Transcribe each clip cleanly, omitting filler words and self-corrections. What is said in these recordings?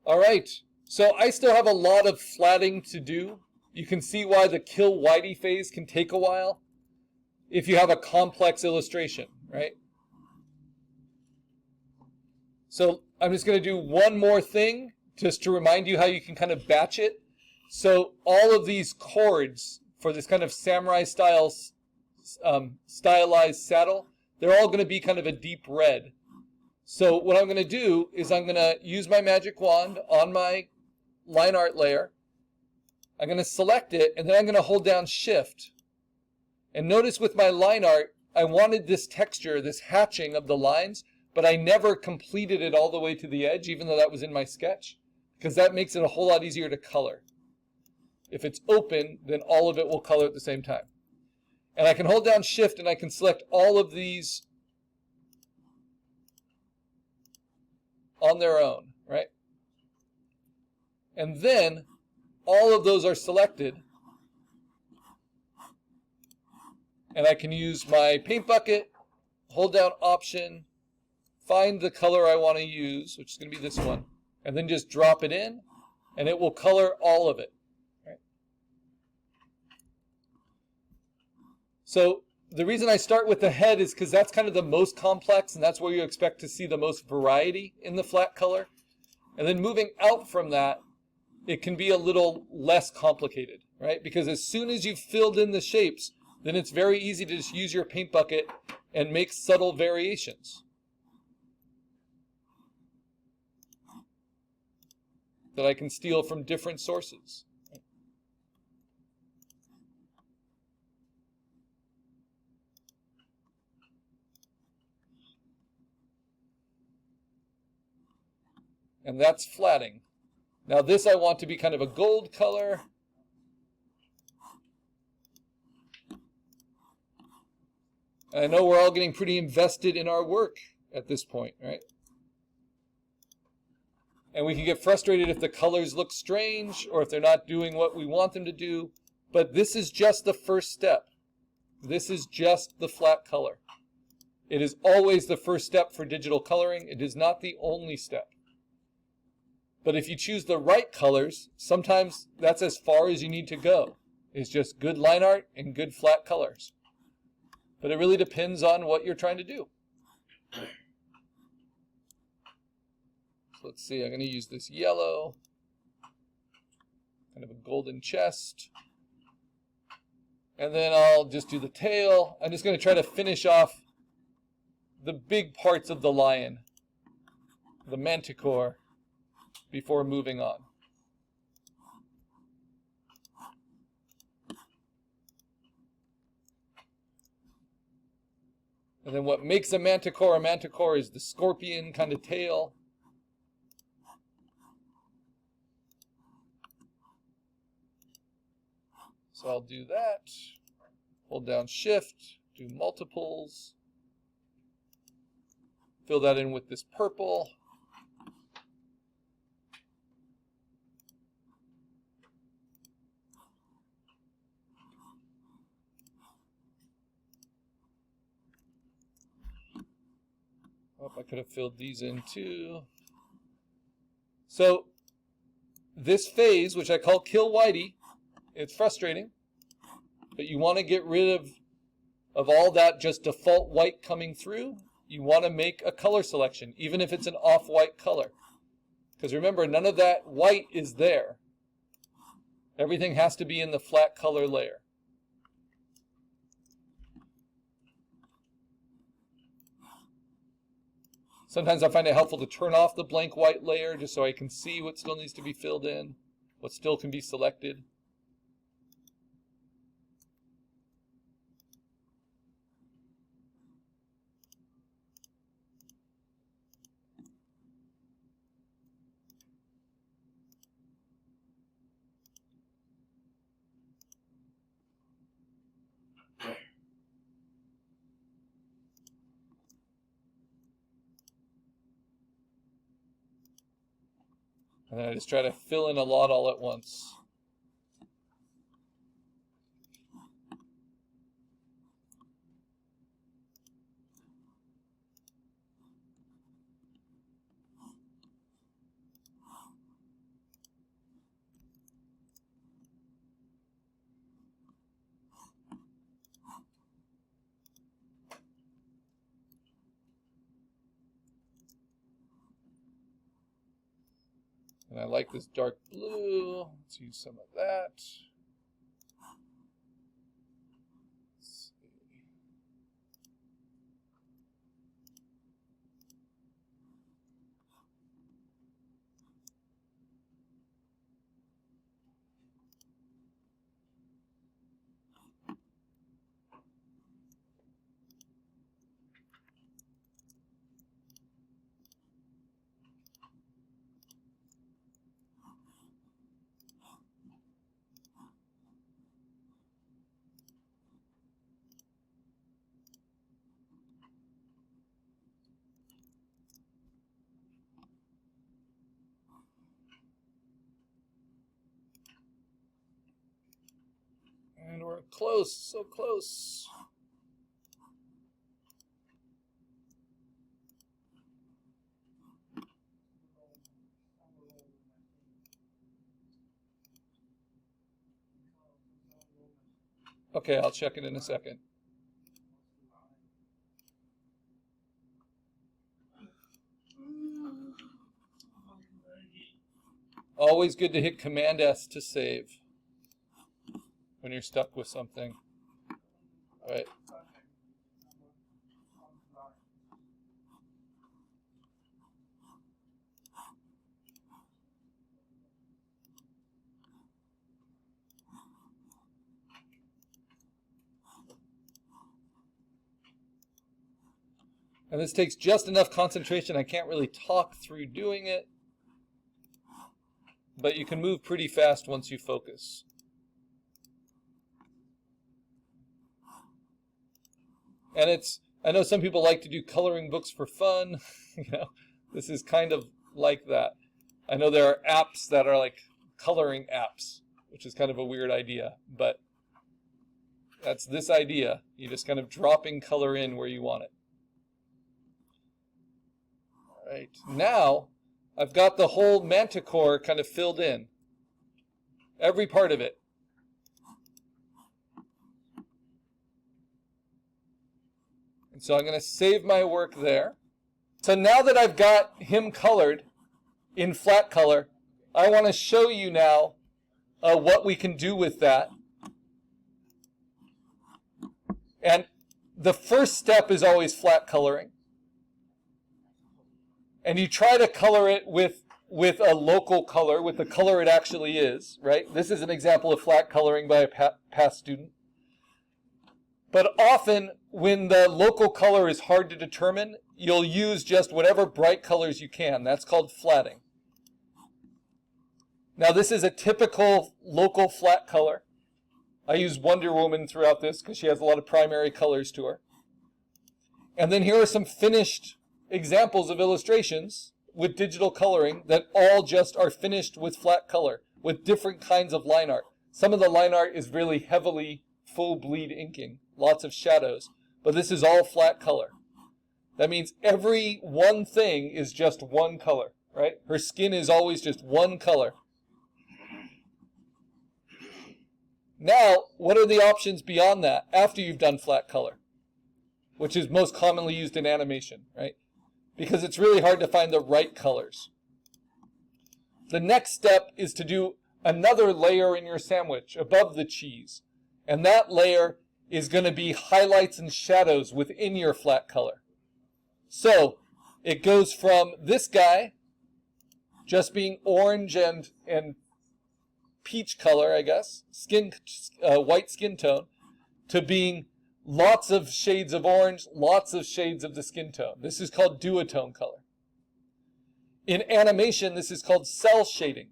All right, so I still have a lot of flatting to do. You can see why the kill whitey phase can take a while if you have a complex illustration, right? So I'm just going to do one more thing just to remind you how you can kind of batch it. So all of these chords for this kind of samurai style stylized saddle, they're all going to be kind of a deep red. So what I'm going to do is I'm going to use my magic wand on my line art layer. I'm going to select it, and then I'm going to hold down Shift. And notice with my line art, I wanted this texture, this hatching of the lines, but I never completed it all the way to the edge, even though that was in my sketch, because that makes it a whole lot easier to color. If it's open, then all of it will color at the same time. And I can hold down Shift, and I can select all of these on their own, right? And then all of those are selected, and I can use my paint bucket, hold down Option, find the color I want to use, which is going to be this one, and then just drop it in, and it will color all of it. Right? So the reason I start with the head is because that's kind of the most complex, and that's where you expect to see the most variety in the flat color. And then moving out from that, it can be a little less complicated, right? Because as soon as you've filled in the shapes, then it's very easy to just use your paint bucket and make subtle variations that I can steal from different sources. And that's flatting. Now this I want to be kind of a gold color. And I know we're all getting pretty invested in our work at this point, right? And we can get frustrated if the colors look strange or if they're not doing what we want them to do. But this is just the first step. This is just the flat color. It is always the first step for digital coloring. It is not the only step. But if you choose the right colors, sometimes that's as far as you need to go. It's just good line art and good flat colors. But it really depends on what you're trying to do. So let's see, I'm going to use this yellow, kind of a golden chest. And then I'll just do the tail. I'm just going to try to finish off the big parts of the lion, the manticore, before moving on. And then what makes a manticore is the scorpion kind of tail. So I'll do that. Hold down Shift, do multiples. Fill that in with this purple. Oh, I could have filled these in too. So this phase, which I call Kill Whitey, it's frustrating, but you want to get rid of all that just default white coming through. You want to make a color selection, even if it's an off-white color. Because remember, none of that white is there. Everything has to be in the flat color layer. Sometimes I find it helpful to turn off the blank white layer just so I can see what still needs to be filled in, what still can be selected. And then I just try to fill in a lot all at once. And I like this dark blue. Let's use some of that. Let's see. And we're close, so close. Okay, I'll check it in a second. Always good to hit Command S to save when you're stuck with something. All right. And this takes just enough concentration. I can't really talk through doing it, but you can move pretty fast once you focus. And I know some people like to do coloring books for fun. This is kind of like that. I know there are apps that are like coloring apps, which is kind of a weird idea, but that's this idea. You're just kind of dropping color in where you want it. All right, now I've got the whole manticore kind of filled in. Every part of it. And so I'm going to save my work there. So now that I've got him colored in flat color, I want to show you now what we can do with that. And the first step is always flat coloring. And you try to color it with a local color, with the color it actually is, right? This is an example of flat coloring by a past student. But often, when the local color is hard to determine, you'll use just whatever bright colors you can. That's called flatting. Now, this is a typical local flat color. I use Wonder Woman throughout this because she has a lot of primary colors to her. And then here are some finished examples of illustrations with digital coloring that all just are finished with flat color, with different kinds of line art. Some of the line art is really heavily full bleed inking, lots of shadows, but this is all flat color. That means every one thing is just one color, right? Her skin is always just one color. Now, what are the options beyond that after you've done flat color, which is most commonly used in animation, right? Because it's really hard to find the right colors. The next step is to do another layer in your sandwich above the cheese. And that layer is going to be highlights and shadows within your flat color. So it goes from this guy just being orange and peach color, I guess, white skin tone, to being lots of shades of orange, lots of shades of the skin tone. This is called duotone color. In animation, this is called cell shading.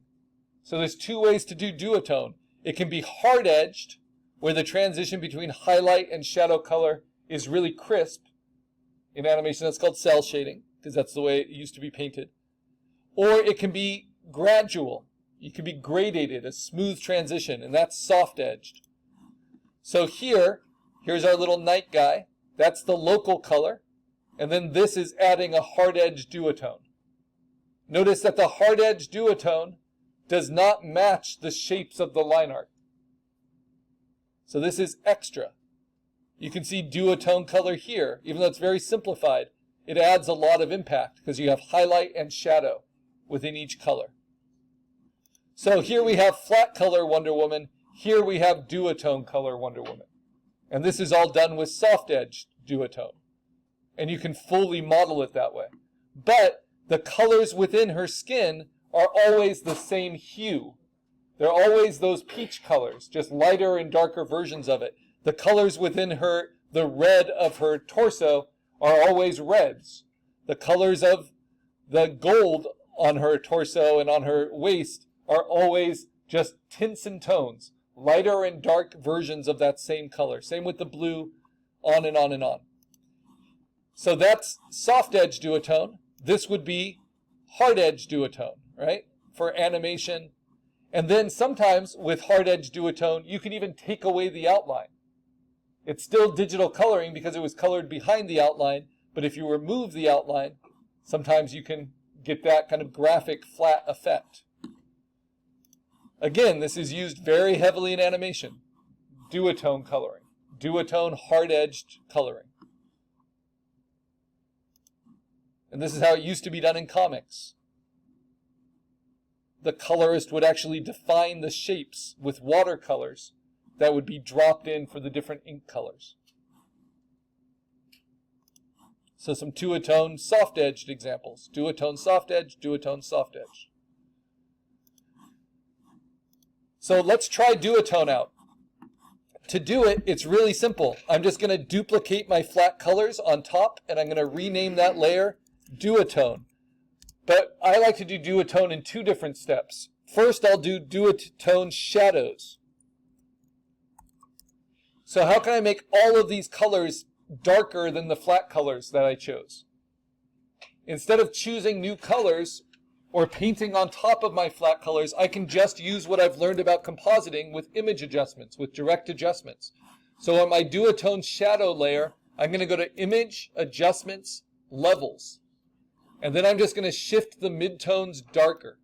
So there's two ways to do duotone. It can be hard-edged, where the transition between highlight and shadow color is really crisp. In animation, that's called cell shading, because that's the way it used to be painted. Or it can be gradual. It can be gradated, a smooth transition, and that's soft-edged. So here's our little night guy. That's the local color. And then this is adding a hard-edged duotone. Notice that the hard-edged duotone does not match the shapes of the line art. So this is extra. You can see duotone color here. Even though it's very simplified, it adds a lot of impact because you have highlight and shadow within each color. So here we have flat color Wonder Woman. Here we have duotone color Wonder Woman. And this is all done with soft edge duotone. And you can fully model it that way. But the colors within her skin are always the same hue. They're always those peach colors, just lighter and darker versions of it. The colors within her, the red of her torso, are always reds. The colors of the gold on her torso and on her waist are always just tints and tones, lighter and dark versions of that same color. Same with the blue, on and on and on. So that's soft edge duotone. This would be hard edge duotone, right? For animation. And then sometimes with hard edge duotone, you can even take away the outline. It's still digital coloring because it was colored behind the outline, but if you remove the outline, sometimes you can get that kind of graphic flat effect. Again, this is used very heavily in animation. Duotone coloring. Duotone hard-edged coloring. And this is how it used to be done in comics. The colorist would actually define the shapes with watercolors that would be dropped in for the different ink colors. So some duotone soft-edged examples. Duotone soft edge, duotone soft edge. So let's try duotone out. To do it, it's really simple. I'm just going to duplicate my flat colors on top, and I'm going to rename that layer duotone. But I like to do duotone in two different steps. First, I'll do duotone shadows. So how can I make all of these colors darker than the flat colors that I chose? Instead of choosing new colors or painting on top of my flat colors, I can just use what I've learned about compositing with image adjustments, with direct adjustments. So on my duotone shadow layer, I'm going to go to Image, Adjustments, Levels. And then I'm just going to shift the midtones darker.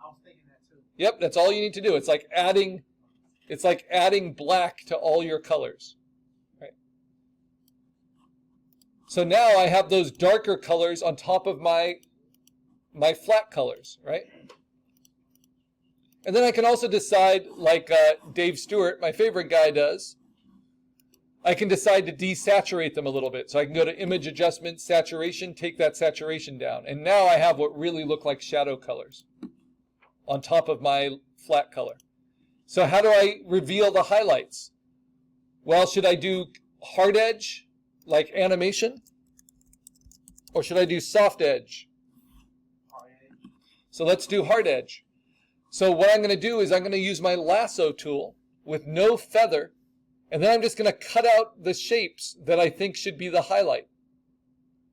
I was thinking that too. Yep, that's all you need to do. It's like adding black to all your colors. Right? So now I have those darker colors on top of my flat colors, right? And then I can also decide, like Dave Stewart, my favorite guy, does. I can decide to desaturate them a little bit. So I can go to Image Adjustment, Saturation, take that saturation down. And now I have what really look like shadow colors on top of my flat color. So how do I reveal the highlights? Well, should I do hard edge, like animation? Or should I do soft edge? Hard edge. So let's do hard edge. So what I'm going to do is I'm going to use my lasso tool with no feather, and then I'm just going to cut out the shapes that I think should be the highlight.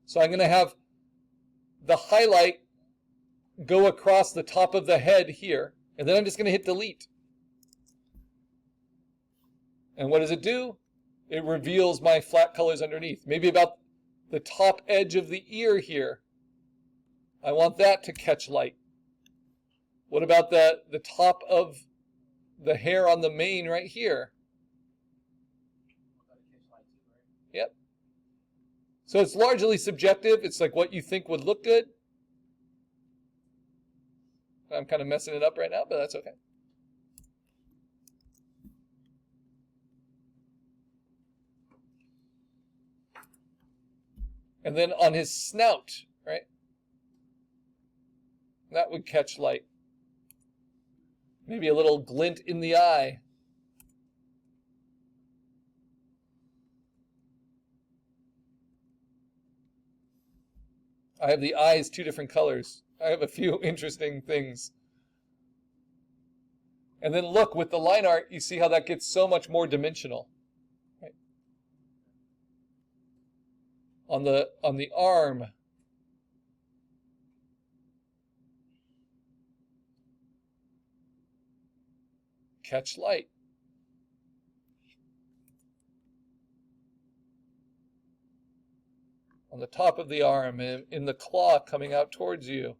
So I'm going to have the highlight go across the top of the head here, and then I'm just going to hit delete. And what does it do? It reveals my flat colors underneath. Maybe about the top edge of the ear here. I want that to catch light. What about the top of the hair on the mane right here? Yep. So it's largely subjective. It's like what you think would look good. I'm kind of messing it up right now, but that's okay. And then on his snout, right? That would catch light. Maybe a little glint in the eye. I have the eyes two different colors. I have a few interesting things. And then look, with the line art, you see how that gets so much more dimensional. Right? On the arm, catch light. On the top of the arm, in the claw coming out towards you.